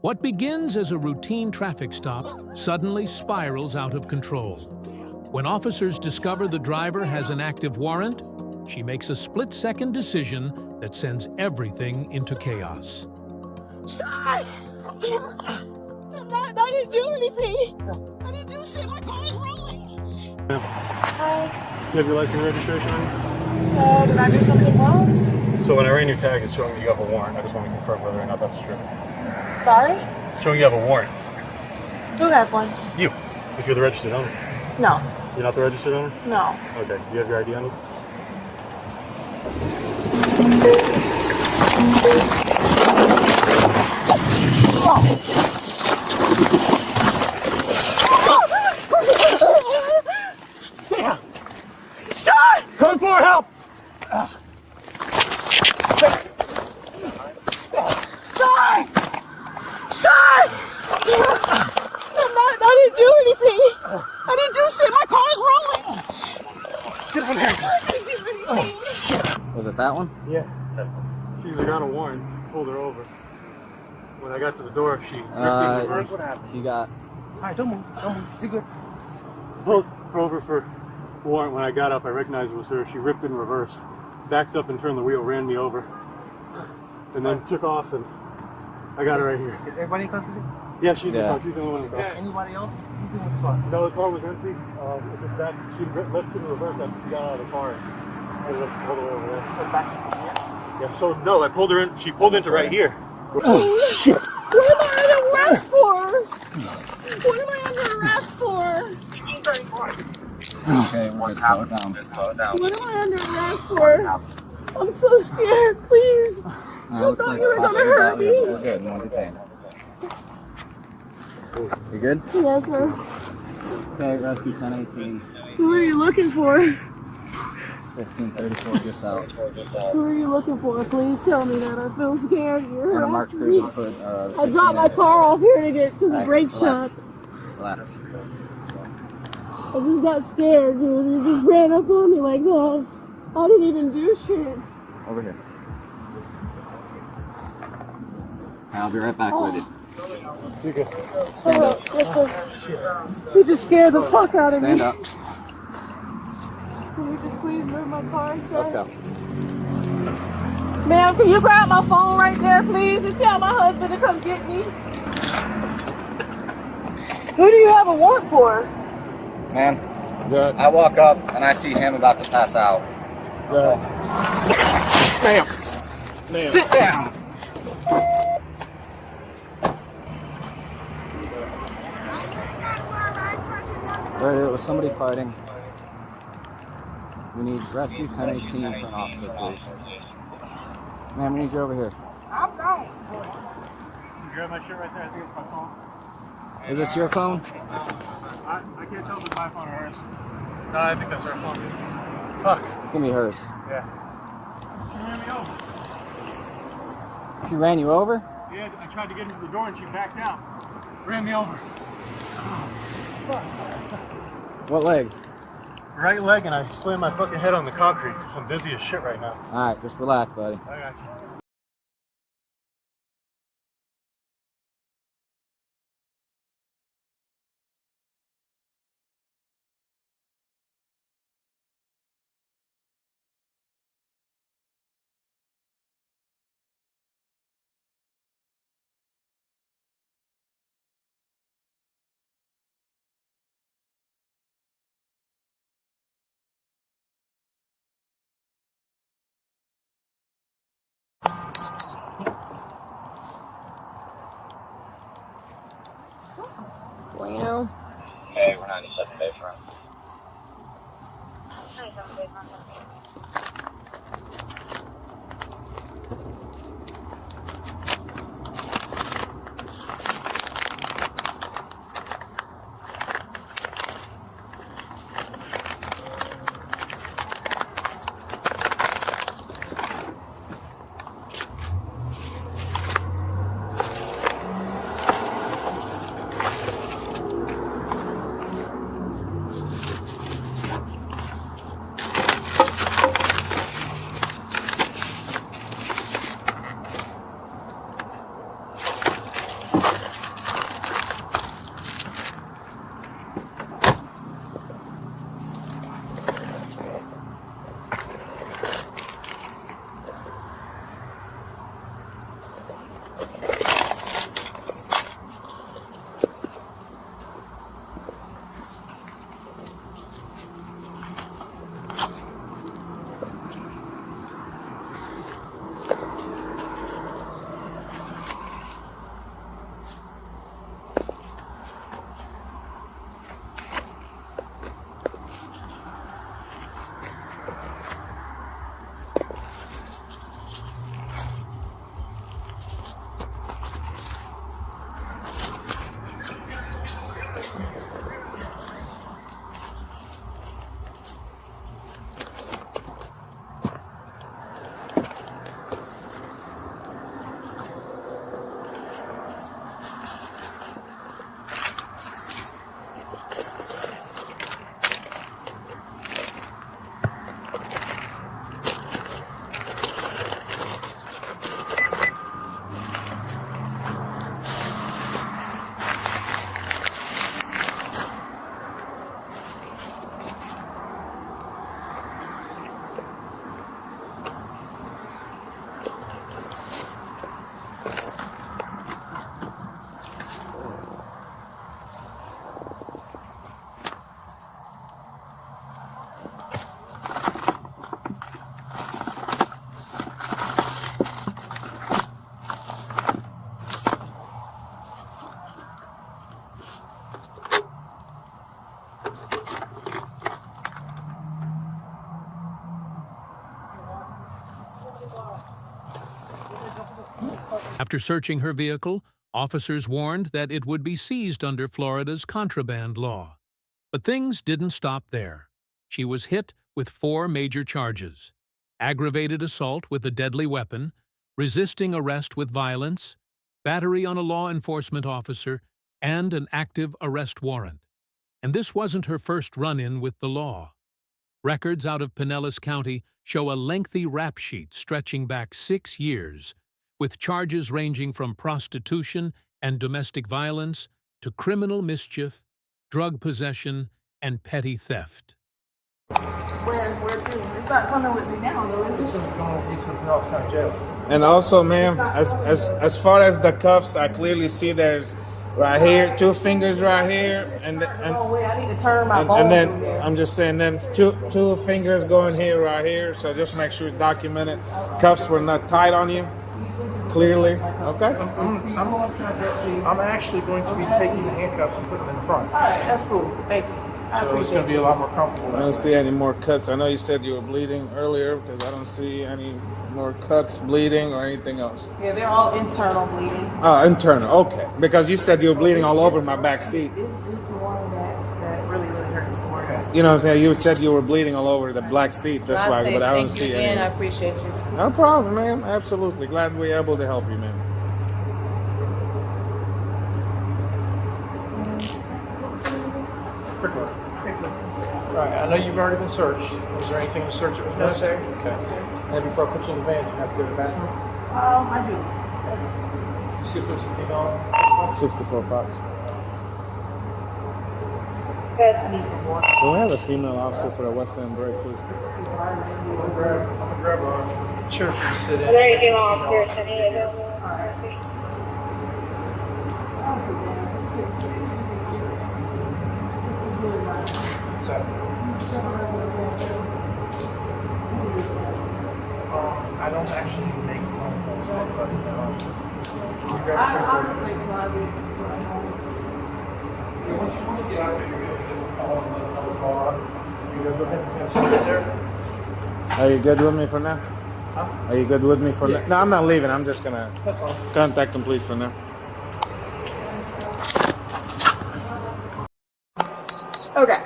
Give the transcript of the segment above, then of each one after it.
What begins as a routine traffic stop suddenly spirals out of control. When officers discover the driver has an active warrant, she makes a split-second decision that sends everything into chaos. I didn't do anything. I didn't do shit. My car is rolling. Hi. You have your license and registration on you? Did I do something wrong? So when I ran your tag, it's showing you have a warrant. I just want to confirm whether or not that's true. Sorry? Showing you have a warrant. Who has one? You, if you're the registered owner. No. You're not the registered owner? No. Okay. Do you have your ID on you? Damn! Sean! Come for help! Sean! Sean! I didn't do anything. I didn't do shit. My car is rolling. Get on here. Was it that one? Yeah. She either got a warrant, pulled her over. When I got to the door, she ripped in reverse. What happened? He got. Alright, don't move. You're good. Pulled her over for warrant. When I got up, I recognized it was her. She ripped in reverse, backed up and turned the wheel, ran me over, and then took off, and I got her right here. Is everybody in custody? Yeah, she's the only one in the car. Anybody else? You doing fine. No, the car was empty. It just back. She left in reverse after she got out of the car. I ended up all the way over there. So back. Yeah, so no, I pulled her in. She pulled into right here. Oh, shit. What am I under arrest for? What am I under arrest for? Okay, we're slow it down. What am I under arrest for? I'm so scared, please. I Looks thought like you were gonna possibly hurt that- me. We're good. No detained. You good? Yes, sir. Okay, rescue 1018, Who are you looking for? 1534 just out. Who are you looking for? Please tell me that. I feel scared. You're On a marked harassing me. cruiser foot. I dropped my car off here to get to the brake shop. Relax. I just got scared, dude. You just ran up on me like that. I didn't even do shit. Over here. I'll be right back with you. Stand up. Yes, sir. You just scared the fuck out of me. Stand up. Can you just please move my car, sir? Let's go. Ma'am, can you grab my phone right there, please, and tell my husband to come get me? Who do you have a warrant for? Man, Good. I walk up and I see him about to pass out. Good. Ma'am. Ma'am. Sit down. Right, there was somebody fighting. We need rescue 1018 for an officer, please. Man, we need you over here. I'm gone. You grab my shirt right there. I think it's my phone. Is this your phone? I can't tell if it's my phone or hers. No, I think that's her phone. Fuck. It's gonna be hers. Yeah. She ran me over. She ran you over? Yeah, I tried to get into the door and she backed out. Ran me over. What leg? Right leg, and I slammed my fucking head on the concrete. I'm dizzy as shit right now. Alright, just relax, buddy. I got you. Bueno. Hey, we're 97 Bayfront. After searching her vehicle, officers warned that it would be seized under Florida's contraband law. But things didn't stop there. She was hit with 4 major charges: aggravated assault with a deadly weapon, resisting arrest with violence, battery on a law enforcement officer, and an active arrest warrant. And this wasn't her first run-in with the law. Records out of Pinellas County show a lengthy rap sheet stretching back 6 years, with charges ranging from prostitution and domestic violence to criminal mischief, drug possession, and petty theft. Where to? It's not coming with me now, though, is This it? is going to Pinellas County Jail. And also, ma'am, as far as the cuffs, I clearly see there's right here, 2 fingers right here, Oh, wait, I need to turn my bones and then in there. I'm just saying, then two fingers going here, right here. So just make sure it's documented. Cuffs were not tied on you, clearly. Okay. I'm actually going to be taking the handcuffs and putting them in the front. All right, that's cool. Thank you. I So it's appreciate going to be a lot more comfortable. I that don't way. see any more cuts. I know you said you were bleeding earlier because I don't see any more cuts, bleeding, or anything else. Yeah, they're all internal bleeding. Internal. Okay. Because you said you were bleeding all over my back seat. This is the one that really, really hurts more. You know what I'm saying? You said you were bleeding all over the black seat. That's why, but I don't Thank you see again. I any. appreciate you. No problem, man. Absolutely. Glad we're able to help you, man. Quick look. All right, I know you've already been searched. Was there anything to search that was No, missed? sir. Okay. And before I put you in the van, you have to go to the bathroom. I do. See if there's a female. 64 Fox. I need some more. Do we have a female officer for the West End break, please? I'm gonna grab a chair for you to sit in. There you go, officer. I need it. So, I don't actually make phone calls to anybody now. You grab a chair for you. Once you get out there, you're going to get a call and let another call on. You're going to go ahead and sit there. Are you good with me for now? Are you good with me for now? No, I'm not leaving. I'm just going to That's all. contact complete for now. Okay,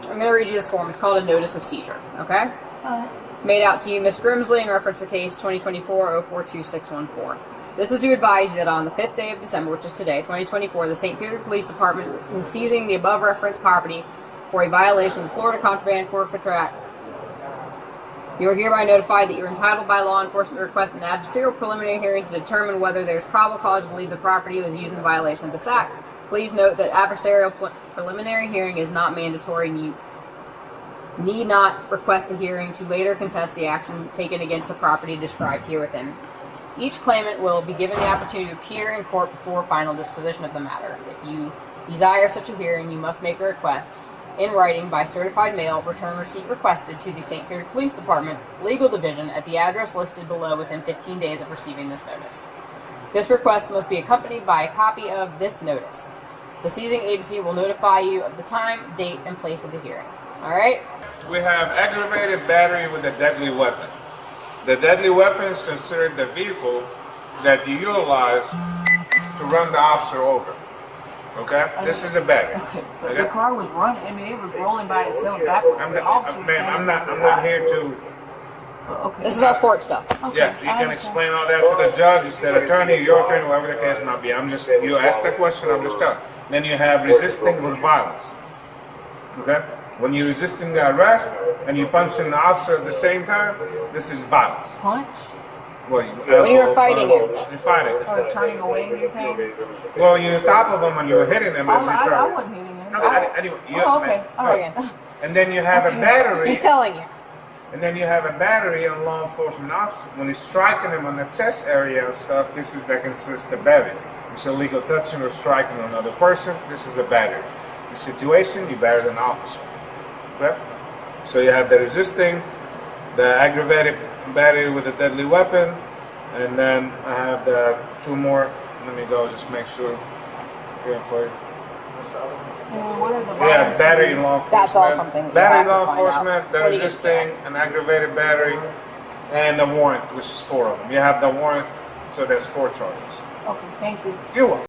I'm going to read you this form. It's called a notice of seizure, okay? It's made out to you, Miss Grimsley, in reference to case 2024-042614. This is to advise you that on the 5th day of December, which is today, 2024, the St. Peter Police Department is seizing the above referenced property for a violation of the Florida Contraband Forfeiture Act. You are hereby notified that you are entitled by law enforcement to request an adversarial preliminary hearing to determine whether there is probable cause to believe the property was used in violation of this act. Please note that adversarial preliminary hearing is not mandatory and you need not request a hearing to later contest the action taken against the property described here within. Each claimant will be given the opportunity to appear in court before final disposition of the matter. If you desire such a hearing, you must make a request in writing by certified mail, return receipt requested to the St. Peter Police Department Legal Division at the address listed below within 15 days of receiving this notice. This request must be accompanied by a copy of this notice. The seizing agency will notify you of the time, date, and place of the hearing. Alright? We have aggravated battery with a deadly weapon. The deadly weapon is considered the vehicle that you utilize to run the officer over. Okay? This is a battery. Okay, but Okay? the car was running. I mean, it was rolling by itself backwards. I'm The officer was ma'am, standing I'm on the not side. here to. Okay. This is all court stuff. Okay, Yeah, you I can understand. explain all that to the judge, it's the attorney, your attorney, whoever the case might be. I'm just, you ask the question, I'm just telling. Then you have resisting with violence. Okay? When you're resisting the arrest and you punch in the officer at the same time, this is violence. Punch Well, When you were fighting him. You're fighting. or turning away, you're saying? Well, you're on top of him and you're hitting him as you I try. wasn't hitting him. Anyway, you, Oh, okay. All right. Again. And then you have a battery. He's telling you. And then you have a battery on law enforcement officer. When he's striking him on the chest area and stuff, this is that consists of battery. It's illegal touching or striking another person. This is a battery. The situation, you battered an officer. Okay? So you have the resisting, the aggravated battery with a deadly weapon, and then I have the two more. Let me go, just make sure. Here for you. And what are the Yeah, violence battery of law these? enforcement. That's all something that you battery have to law find out. enforcement, the What do you resisting, get? an aggravated battery, and the warrant, which is 4 of them. You have the warrant So that's 4 charges. Okay, thank you. You're welcome.